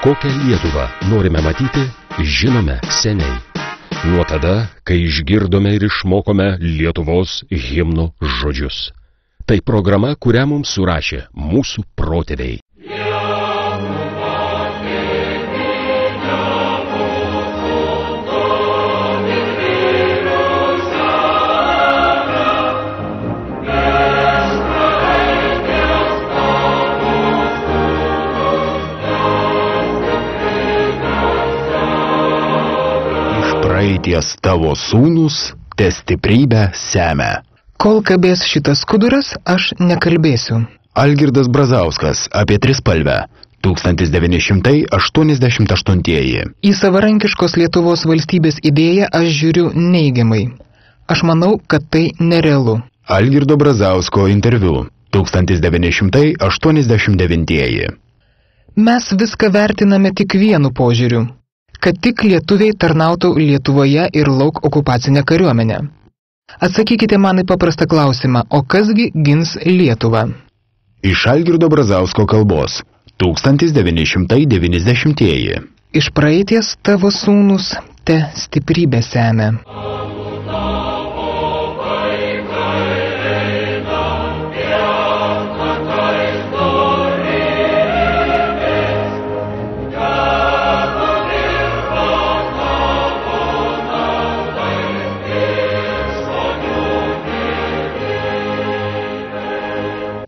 Kokią Lietuvą norime matyti, žinome seniai. Nuo tada, kai išgirdome ir išmokome Lietuvos himnų žodžius. Tai programa, kurią mums surašė mūsų protėviai. Praeities tavo sūnus te stiprybę semia. Kol kabės šitas skuduras, aš nekalbėsiu. Algirdas Brazauskas apie trispalvę. 1988. Į savarankiškos Lietuvos valstybės idėją aš žiūriu neigiamai. Aš manau, kad tai nerealu. Algirdo Brazausko interviu. 1989. Mes viską vertiname tik vienu požiūriu. Kad tik lietuviai tarnautų Lietuvoje ir lauk okupacinę kariuomenę. Atsakykite man į paprastą klausimą, o kasgi gins Lietuvą? Iš Algirdo Brazausko kalbos. 1990. Iš praeities tavo sūnus te stiprybę semia.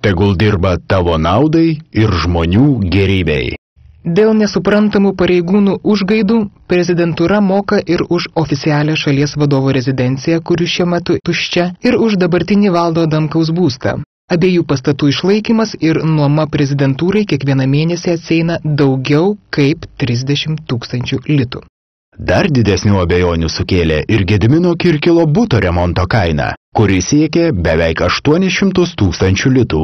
Tegul dirba tavo naudai ir žmonių gerybei. Dėl nesuprantamų pareigūnų užgaidų prezidentūra moka ir už oficialią šalies vadovo rezidenciją, kuri šiuo metu tuščia, ir už dabartinį Valdo Adamkaus būstą. Abiejų pastatų išlaikymas ir nuoma prezidentūrai kiekvieną mėnesį atsieina daugiau kaip 30 000 litų. Dar didesnių abejonių sukėlė ir Gedimino Kirkilo buto remonto kaina, kuri siekė beveik 800 000 litų.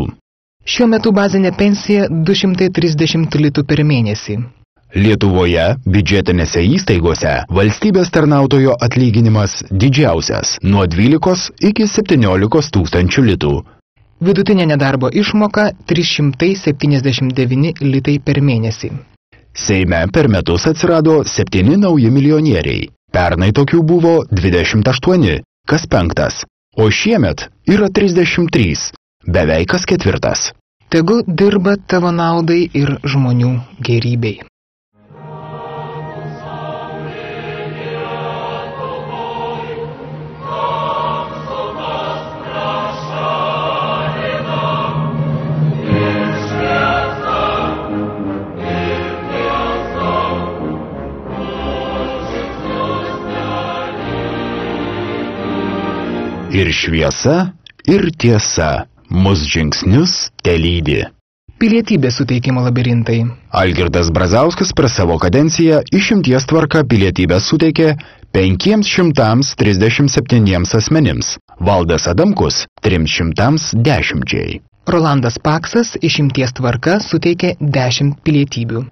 Šiuo metu bazinė pensija 230 litų per mėnesį. Lietuvoje biudžetinėse įstaigose valstybės tarnautojo atlyginimas didžiausias nuo 12 iki 17 000 litų. Vidutinė nedarbo išmoka 379 litai per mėnesį. Seime per metus atsirado 7 nauji milijonieriai. Pernai tokių buvo 28, kas 5, o šiemet yra 33, beveik kas 4. Tegu dirba tavo naudai ir žmonių gerybei. Ir šviesa, ir tiesa, mus žingsnius telydi. Pilietybės suteikimo labirintai. Algirdas Brazauskas per savo kadenciją išimties tvarka pilietybę suteikė 537 asmenims, Valdas Adamkus 310. Rolandas Paksas išimties tvarka suteikė 10 pilietybių.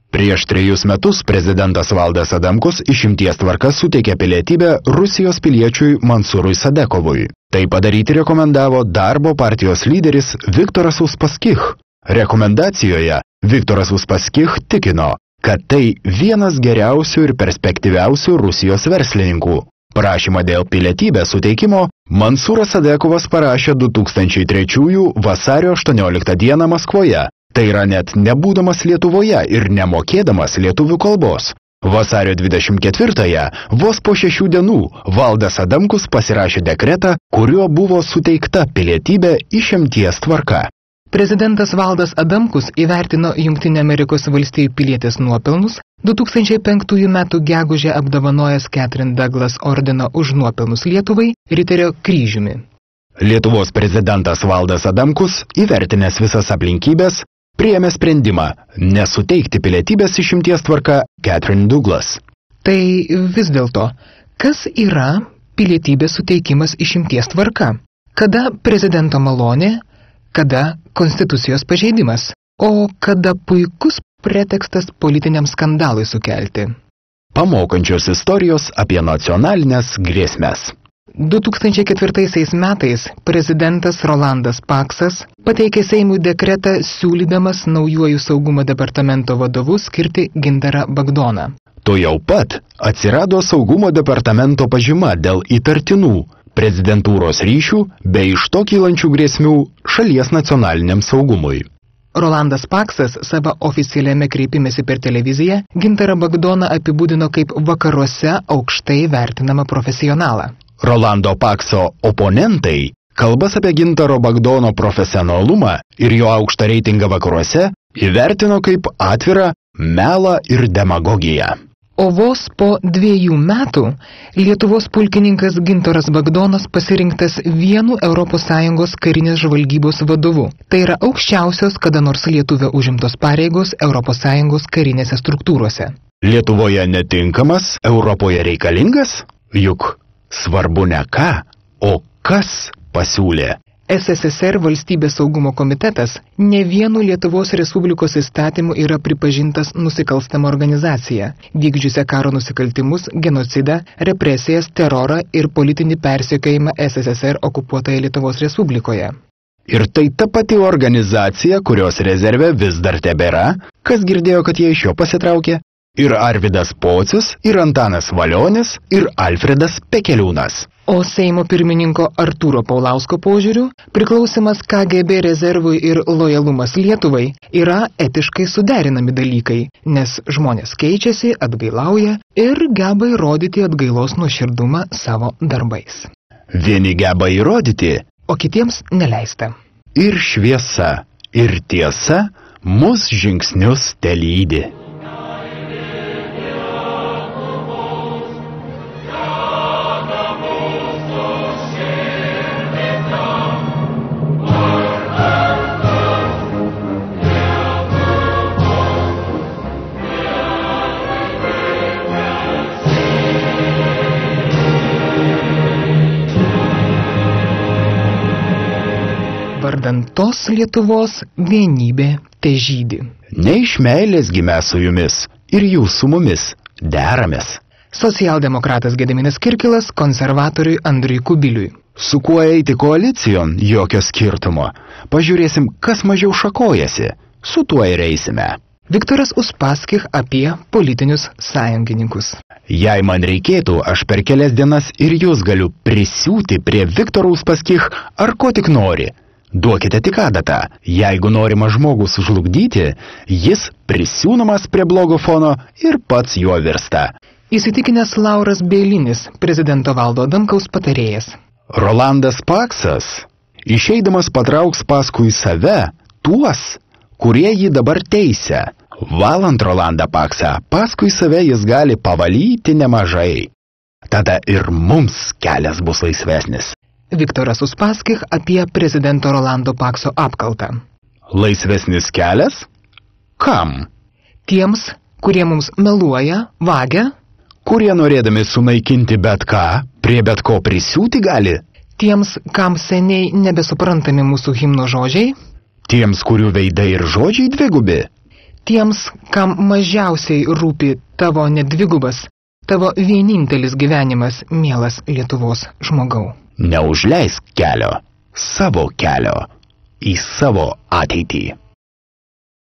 Prieš 3 metus prezidentas Valdas Adamkus išimties tvarka suteikė pilietybę Rusijos piliečiui Mansurui Sadekovui. Tai padaryti rekomendavo darbo partijos lyderis Viktoras Uspaskich. Rekomendacijoje Viktoras Uspaskich tikino, kad tai vienas geriausių ir perspektyviausių Rusijos verslininkų. Prašymą dėl pilietybės suteikimo Mansuras Sadekovas parašė 2003 vasario 18 dieną Maskvoje. Tai yra net nebūdamas Lietuvoje ir nemokėdamas lietuvių kalbos. Vasario 24-ąją, vos po 6 dienų, Valdas Adamkus pasirašė dekretą, kuriuo buvo suteikta pilietybė išimties tvarka. Prezidentas Valdas Adamkus įvertino Jungtinių Amerikos valstijų pilietės nuopelnus, 2005 metų gegužę apdovanojęs Catherine Douglas ordino už nuopelnus Lietuvai Riterio kryžiumi. Lietuvos prezidentas Valdas Adamkus, įvertinęs visas aplinkybės, priėmė sprendimą nesuteikti pilietybės išimties tvarka Catherine Douglas. Tai vis dėlto, kas yra pilietybės suteikimas išimties tvarka? Kada prezidento malonė, kada konstitucijos pažeidimas, o kada puikus pretekstas politiniam skandalui sukelti? Pamokančios istorijos apie nacionalinės grėsmes. 2004 metais prezidentas Rolandas Paksas pateikė Seimui dekretą siūlydamas naujuoju saugumo departamento vadovu skirti Gintarą Bagdoną. Tuojau pat atsirado saugumo departamento pažyma dėl įtartinų prezidentūros ryšių bei iš to kylančių grėsmių šalies nacionaliniam saugumui. Rolandas Paksas savo oficialiame kreipimėsi per televiziją Gintarą Bagdoną apibūdino kaip vakaruose aukštai vertinamą profesionalą. Rolando Pakso oponentai kalbas apie Gintaro Bagdono profesionalumą ir jo aukštą reitingą vakaruose įvertino kaip atvirą melą ir demagogiją. O vos po 2 metų Lietuvos pulkininkas Gintaras Bagdonas pasirinktas vienu ES karinės žvalgybos vadovu. Tai yra aukščiausios kada nors lietuvio užimtos pareigos ES karinėse struktūrose. Lietuvoje netinkamas, Europoje reikalingas? Juk svarbu ne ką, o kas pasiūlė. SSSR valstybės saugumo komitetas ne vienu Lietuvos Respublikos įstatymu yra pripažintas nusikalstama organizacija, vykdžiusią karo nusikaltimus, genocidą, represijas, terorą ir politinį persekiojimą SSSR okupuotoje Lietuvos Respublikoje. Ir tai ta pati organizacija, kurios rezerve vis dar tebėra, kas girdėjo, kad jie iš jo pasitraukė, ir Arvydas Pocius, ir Antanas Valionis, ir Alfredas Pekeliūnas. O Seimo pirmininko Artūro Paulausko požiūriu, priklausimas KGB rezervui ir lojalumas Lietuvai yra etiškai suderinami dalykai, nes žmonės keičiasi, atgailauja ir geba įrodyti atgailos nuoširdumą savo darbais. Vieni geba įrodyti, o kitiems neleista. Ir šviesa, ir tiesa mus žingsnius telydi. Vardan tos Lietuvos vienybė težydi. Ne iš meilės gimę su jumis ir jūs su mumis deramės. Socialdemokratas Gediminas Kirkilas konservatoriui Andriui Kubiliui. Su kuo eiti koalicijon, jokio skirtumo. Pažiūrėsim, kas mažiau šakojasi. Su tuo ir eisime. Viktoras Uspaskich apie politinius sąjungininkus. Jei man reikėtų, aš per kelias dienas ir jūs galiu prisiūti prie Viktoro Uspaskich ar ko tik nori. Duokite tik adatą. Jeigu norima žmogų sužlugdyti, jis prisiūnamas prie blogo fono ir pats juo virsta. Įsitikinęs Lauras Bielinis, prezidento Valdo Adamkaus patarėjas. Rolandas Paksas, išeidamas patrauks paskui save tuos, kurie jį dabar teisia. Valant Rolandą Paksą, paskui save jis gali pavalyti nemažai. Tada ir mums kelias bus laisvesnis. Viktoras Uspaskich apie prezidento Rolando Pakso apkaltą. Laisvesnis kelias? Kam? Tiems, kurie mums meluoja, vagia. Kurie norėdami sunaikinti bet ką, prie bet ko prisiūti gali. Tiems, kam seniai nebesuprantami mūsų himno žodžiai. Tiems, kurių veidai ir žodžiai dvigubi. Tiems, kam mažiausiai rūpi tavo nedvigubas, tavo vienintelis gyvenimas, mielas Lietuvos žmogau. Neužleisk kelio, savo kelio į savo ateitį.